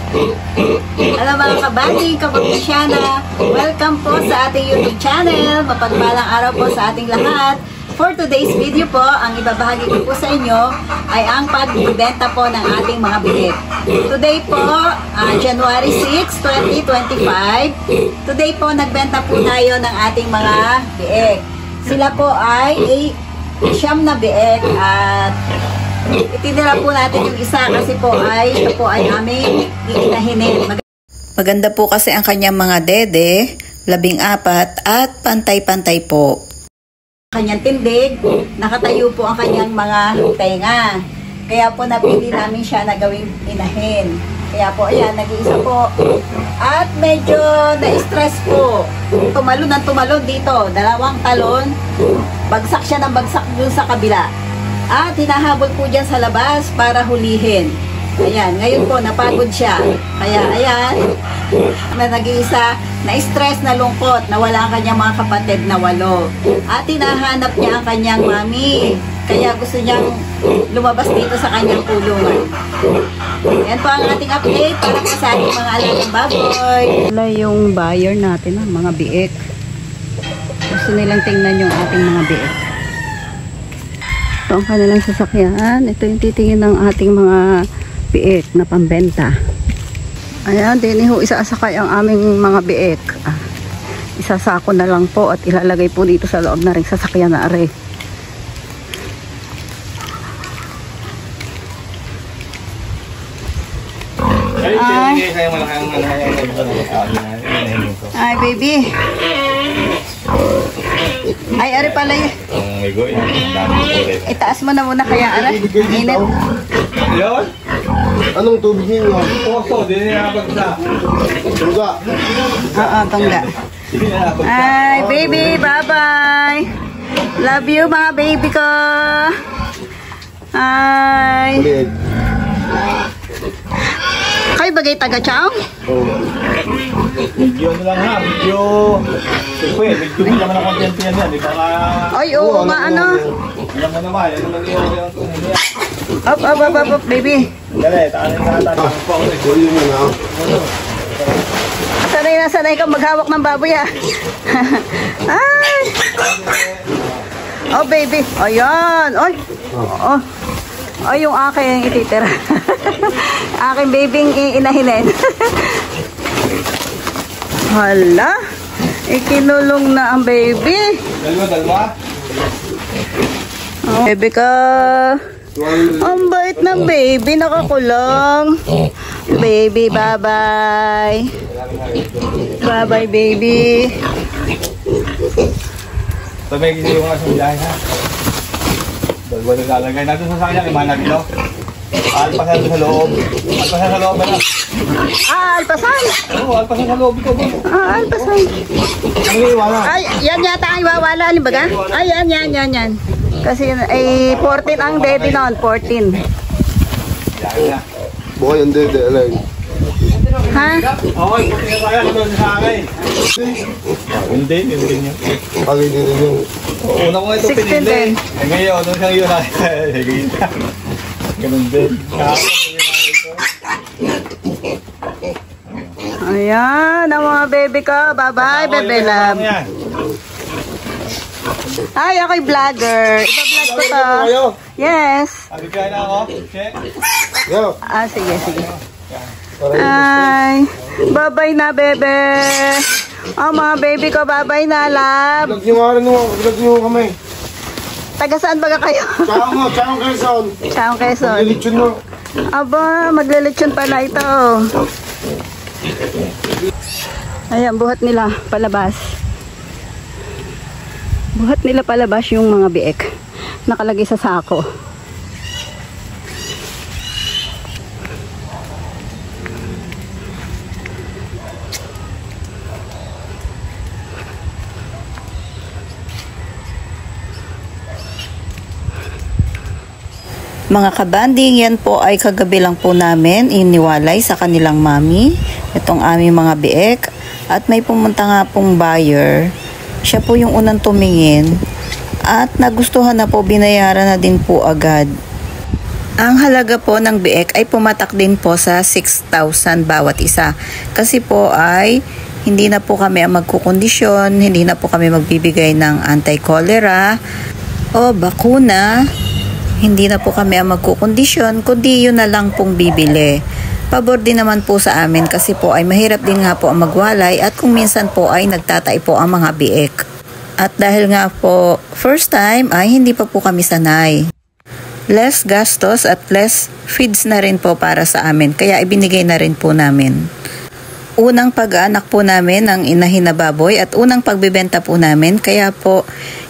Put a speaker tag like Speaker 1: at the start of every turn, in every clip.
Speaker 1: Hello mga kabanding, kababisyana. Welcome po sa ating YouTube channel. Mapagpalang araw po sa ating lahat. For today's video po, ang ibabahagi ko po sa inyo ay ang pagbibenta po ng ating mga biik. Today po, January 6, 2025. Today po, nagbenta po tayo ng ating mga biik. Sila po ay siyam na biik at itinira po natin yung isa kasi po ito po ay aming iinahinin. Maganda po kasi ang kanyang mga dede, 14 at pantay-pantay po. Kanyang tindig, nakatayo po ang kanyang mga tenga. Kaya po napili namin siya na gawing inahin. Kaya po ayan, nag-iisa po. At medyo na-stress po. Tumalon ng tumalon dito. 2 talon. Bagsak siya ng bagsak dun sa kabila. At hinahabol po dyan sa labas para hulihin. Ayan, ngayon po napagod siya. Kaya ayan, nag-iisa, na-stress, na lungkot, nawala ang kanyang mga kapatid na 8. At hinahanap niya ang kanyang mami. Kaya gusto niyang lumabas dito sa kanyang kulungan. Yan po ang ating update para po sa ating mga alagang baboy. Wala yung buyer natin, mga biik. Gusto nilang tingnan yung ating mga biik. Ito ang kanilang sasakyan. Ito yung titingin ng ating mga biik na pambenta. Ayan, din ho isasakay ang aming mga biik. Isasako na lang po at ilalagay po dito sa loob na rin sasakyan na are. Ay, baby. Ay, are pala yun. Itaas mo na muna kaya, are. Init.
Speaker 2: Yun? Anong tubig ninyo? Poso, di na napagsa. Tungga.
Speaker 1: Oo, tungga. Ay, baby, bye-bye. Love you, mga baby ko. Ay. Kayo bagay taga-chow?
Speaker 2: Oo. Medyo ano lang ha, medyo... Medyo hindi naman ang content yan yan.
Speaker 1: Ay, oo nga, ano?
Speaker 2: Alam mo naman, ano lang yung...
Speaker 1: Up, baby.
Speaker 2: Dali, taanin na natin.
Speaker 1: Sanay ka maghawak ng baboy, ah. Ay. Oh, baby. Ayan. Ay. Oh. Ay, yung aking ititira. Aking babing inahinin. Hala. Ikinulong na ang baby.
Speaker 2: Dalawa.
Speaker 1: Oh, baby ka. Ang bait ng baby, nakakulong. Baby, bye-bye. Bye-bye, baby.
Speaker 2: So, may gising yung mga sumilahin, ha? Dalawa na lalagay natin sa sakyan, 5 na kilo. Alpasan sa loob. Alpasan sa loob, ano?
Speaker 1: Alpasan?
Speaker 2: Oo, alpasan sa loob ito.
Speaker 1: Alpasan.
Speaker 2: Ang iiwala.
Speaker 1: Ay, yan yata ang iwawala, alimbaga? Ay, yan. Kasi ay 14 ang dede noon, 14.
Speaker 2: Buhay ang dede, alay.
Speaker 1: Ha?
Speaker 2: Okay, puti na tayo. Ano sa akin? Hindi niya. Pag hindi niyo. Una ko ito
Speaker 1: 16
Speaker 2: pinili.
Speaker 1: din.
Speaker 2: Ngayon, nung siyang yun ay. Ganun din.
Speaker 1: Ayan, ang mga baby ko. Bye-bye, baby love. Ay, ako'y vlogger. Iba-vlog ko to. Yes.
Speaker 2: Abigay na ako. Check.
Speaker 1: Sige. Ay, bye-bye na, bebe. Oh, mga baby ko, bye-bye na, love.
Speaker 2: Vlog nyo kami.
Speaker 1: Taga saan baga kayo?
Speaker 2: Chaong Quezon.
Speaker 1: Chaong Quezon.
Speaker 2: Lilitsyon mo.
Speaker 1: Aba, maglilitsyon pala ito. Ayan, buhat nila palabas. Buhat nila palabas yung mga biik. Nakalagay sa sako. Mga kabanding, yan po ay kagabi lang po namin iniwalay sa kanilang mami. Itong aming mga biik. At may pumunta nga pong buyer. Siya po yung unang tumingin. At nagustuhan na po, binayaran na din po agad. Ang halaga po ng biek ay pumatak din po sa 6,000 bawat isa. Kasi po ay hindi na po kami ang magkukondisyon, hindi na po kami magbibigay ng anti-cholera o bakuna. Hindi na po kami ang magkukondisyon, kundi yun na lang pong bibili. Pabor din naman po sa amin kasi po ay mahirap din nga po ang magwalay at kung minsan po ay nagtatay po ang mga biek. At dahil nga po first time ay hindi pa po kami sanay. Less gastos at less feeds na rin po para sa amin. Kaya ibinigay na rin po namin. Unang pag-aanak po namin ng inahin na baboy at unang pagbibenta po namin. Kaya po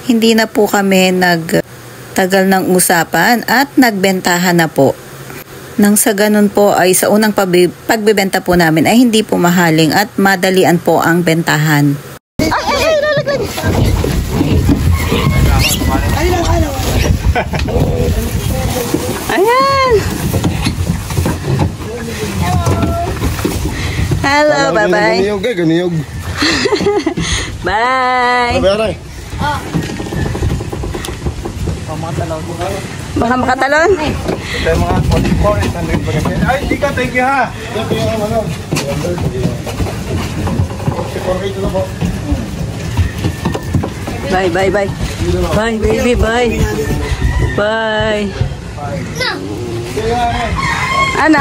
Speaker 1: hindi na po kami nagtagal ng usapan at nagbentahan na po. Nang sa ganun po ay sa unang pagbibenta po namin ay hindi po mahaling at madalian po ang bentahan. Ayan. Hello, bye-bye.
Speaker 3: Ganiyog.
Speaker 1: Bye. Baka makatalon.
Speaker 2: Ito yung mga 44, 800 bagay. Ay, di ka, thank you ha.
Speaker 1: Bye, bye, bye. Bye, baby, bye. Bye. Ana.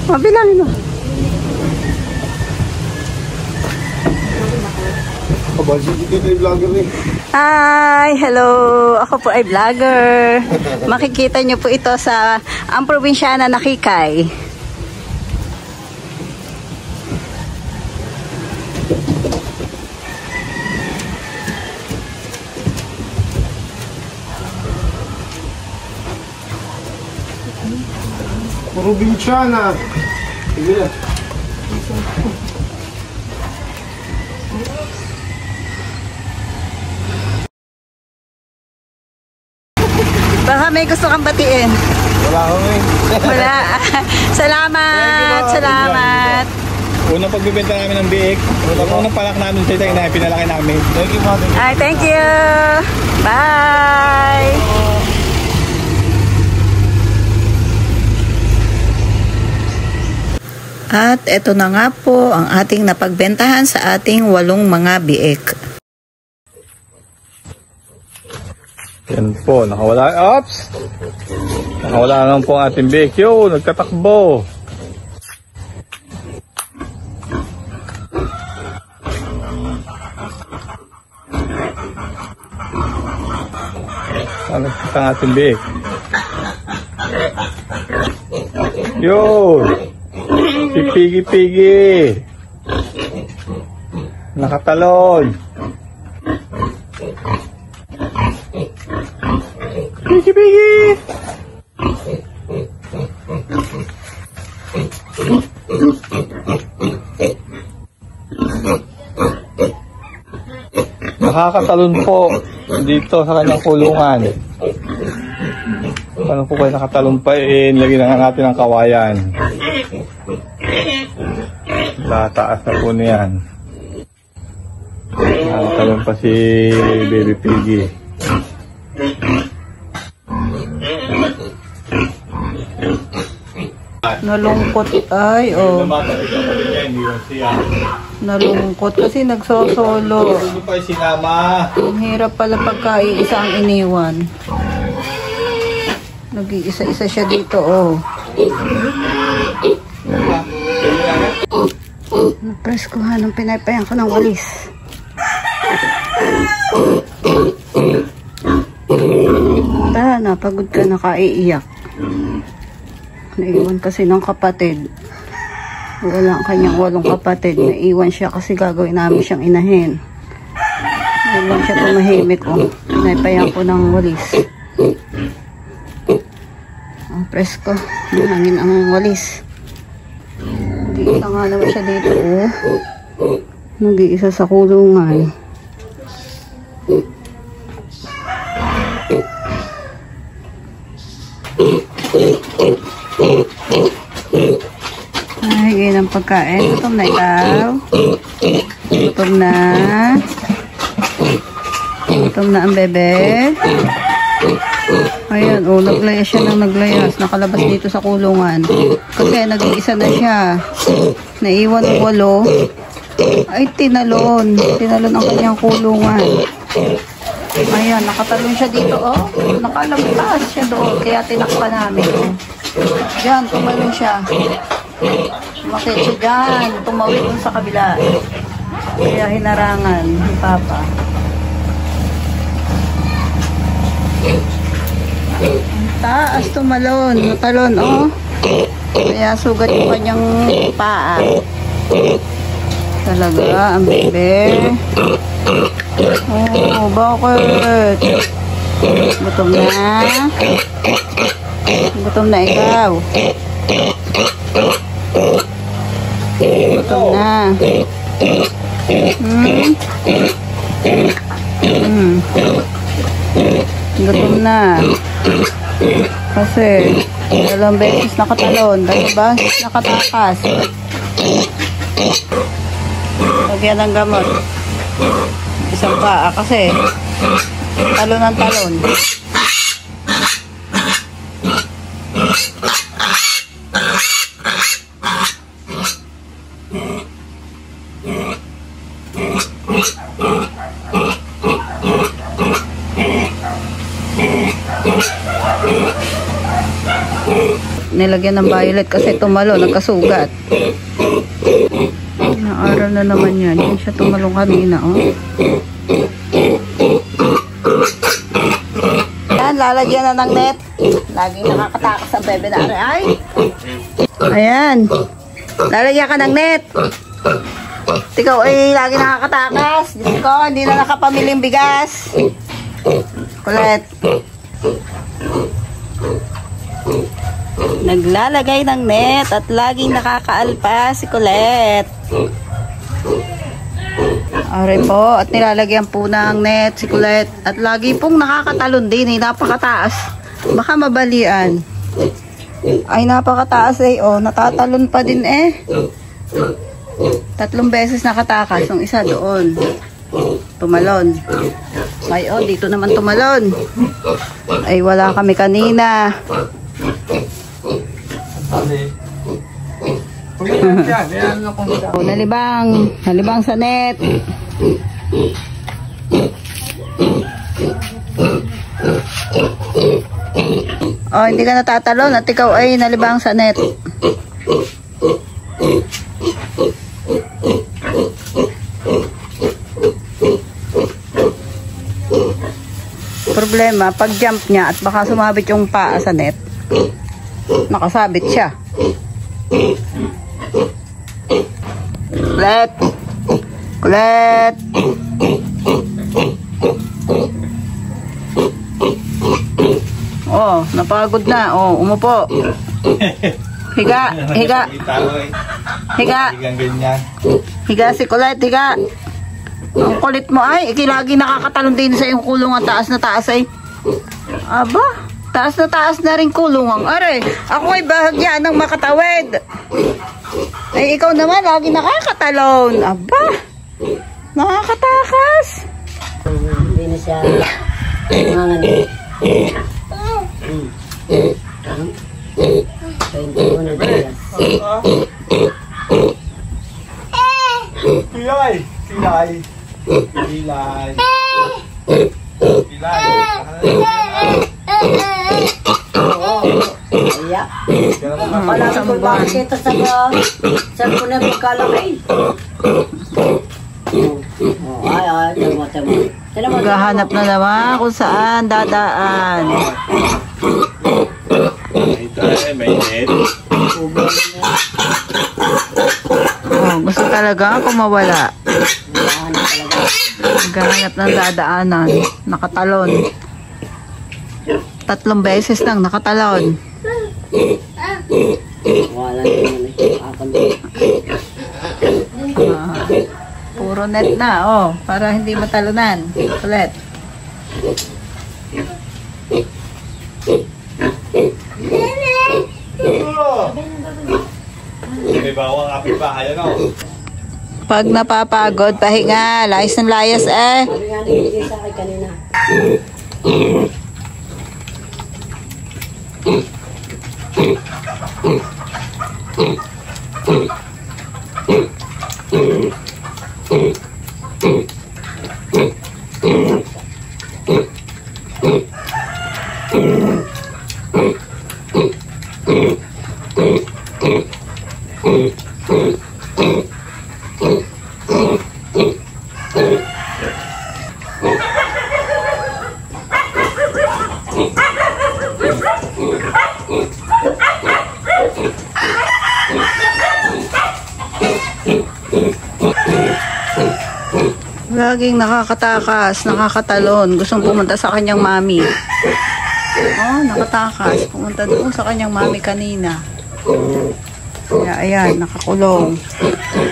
Speaker 1: Mabilangin mo. Hi, hello. Ako po ay vlogger. Makikita niyo po ito sa ang probinsyana na Kikay.
Speaker 3: Probinsyana. Sige na.
Speaker 1: Baka may gusto kang batiin.
Speaker 2: Wala akong eh.
Speaker 1: Wala. Salamat. Salamat.
Speaker 2: Unang pagbibenta namin ng biik. Unang palak namin sa itang inahin, pinalaki namin. Thank you, Father.
Speaker 1: Ay, thank you. Bye. At eto na nga po ang ating napagbentahan sa ating 8 mga biik.
Speaker 2: Yan po, nakawala. Ops! Nakawala naman po ang ating biik. Yo, nagkatakbo. Saan nagkita ang ating biik? Yo! Pipigi-pigi. Nakatalon. Pigi-pigi. Nakakatalon po dito sa kanyang kulungan. Paano po kayo nakatalon pa? Lagyan na natin ang kawayan. Tataas na po niyan. Nakatalon pa si Baby Piggy.
Speaker 1: Nalungkot ay, oh. Nalungkot kasi nagsosolo.
Speaker 2: Hindi pa sinama.
Speaker 1: Ang hirap pala pagka iisa ang iniwan. Nag-iisa-isa siya dito, oh. Press ko ha, nung pinapayan ko ng walis. Napagod ka na kaiiyak. Naiwan kasi ng kapatid. Wala kanyang 8 kapatid. Naiwan siya kasi gagawin namin siyang inahin. Naiwan siya tumahimik, oh. Pinapayan ko ng walis. Press ko. Hangin ang walis. Nag-iisa nga naman siya dito, oh. Nag-iisa sa kulungan. Ay, ganyan ang pagkain. Gutom na ikaw. Gutom na. Gutom na ang bebe. Ayan, oh, naglayas siya ng naglayas. Nakalabas dito sa kulungan. Kasi nag-iisa na siya. Naiwan ng 8. Ay, tinalon. Tinalon ang kanyang kulungan. Ayan, nakatalon siya dito, oh. Nakalabas siya doon. Kaya tinakpan namin, oh. Diyan, tumalon siya. Umakit siya dyan. Tumawid dun sa kabila. Kaya hinarangan ni Papa. Ang taas tumalon. Natalon, oh. Kaya sugat yung kanyang paa. Talaga, ang bebe. Oh, bakit? Gutom na? Gutom na ikaw. Gutom na. Gutom na. Kasi, 2 beses nakatalon. 2 beses nakatakas. Lagyan ng gamot. Isang paa kasi talon ng talon. Nilagyan ng violet kasi tumalo, nagkasugat. Naaral na naman yan. Yan siya tumalong kanina, oh. Yan, lalagyan na ng net. Laging nakakatakas ang bebe na ay. Ayan. Lalagyan ka ng net. Ikaw ay lagi nakakatakas. Diyos ko, hindi na nakapamiling bigas. Kulit. Naglalagay ng net at laging nakakaalpas si Colette. Aray po, at nilalagyan po ng net si Colette. At lagi pong nakakatalon din, napakataas. Baka mabalian. Ay, napakataas eh, oh, natatalon pa din eh. 3 beses nakatakas, yung isa doon. Tumalon. Ay, oh, dito naman tumalon. Ay, wala kami kanina. Oh, nalibang sa net. Oh, hindi ka natatalon at ikaw ay nalibang sa net. Problema, pag jump niya at baka sumabit yung paa sa net, nakasabit siya. Kulit! Kulit! Oh, napagod na. Oh, umupo. Higa, higa. Higa. Higa si Kulit, higa. Ang kulit mo ay, ikilagi nakakatalon din sa iyong kulungan. Taas na taas ay. Aba, taas na rin kulungan. Aray, ako ay bahagyan ng makatawid. Ay, ikaw naman, lagi nakakatalon. Aba, nakakatakas.
Speaker 4: Hindi na siya nanganganin. 21 dias.
Speaker 2: Pilay! Pilay! Pilay! Pilay!
Speaker 4: Iya. Palagi ko bakit ito sa cellphone na magkalaki. Ay, tama.
Speaker 1: Maghahanap na naman kung saan dadaan.
Speaker 2: May net.
Speaker 1: Oh, gusto talaga kung mawala. Maghahanap ng dadaanan. Nakatalon. 3 beses lang nakatalon.
Speaker 4: Wala naman
Speaker 1: Puro net na, oh, para hindi matalunan. Ulit.
Speaker 2: May bawang apit pa, ayan o.
Speaker 1: Pag napapagod, pahinga. Layas ng layas eh.
Speaker 4: Sabi nga nilagay sa akin kanina.
Speaker 1: Laging nakakatakas, nakakatalon. Gustong pumunta sa kanyang mami. Oh, nakatakas. Pumunta doon sa kanyang mami kanina. Kaya ayan, nakakulong.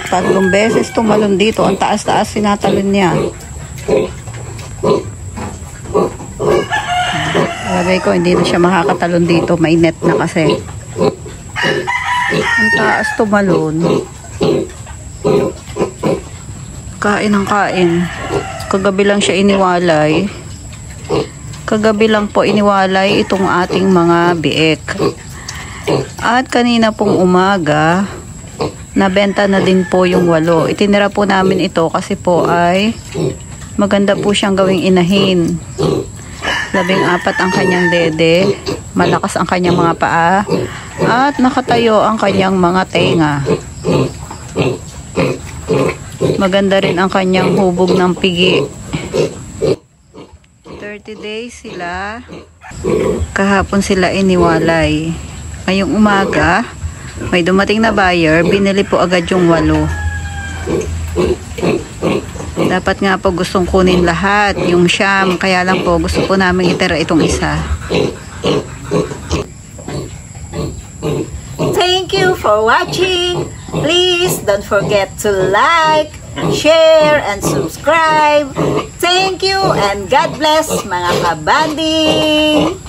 Speaker 1: 3 beses tumalon dito. Ang taas-taas sinatalon niya. Sabi ko, hindi na siya makakatalon dito. Mainit na kasi. Ang taas tumalon. Kain ng kain. Kagabi lang siya iniwalay. Kagabi lang po iniwalay itong ating mga biek. At kanina pong umaga, nabenta na din po yung 8. Itinira po namin ito kasi po ay maganda po siyang gawing inahin. 14 ang kanyang dede, malakas ang kanyang mga paa, at nakatayo ang kanyang mga tenga. Maganda rin ang kanyang hubog ng pigi. 30 days sila. Kahapon sila iniwalay. Ngayong umaga, may dumating na buyer, binili po agad yung 8. Dapat nga po gustong kunin lahat, yung siyam, kaya lang po gusto po namin itira itong isa.
Speaker 5: Thank you for watching. Please don't forget to like, share, and subscribe. Thank you and God bless mga kabanding.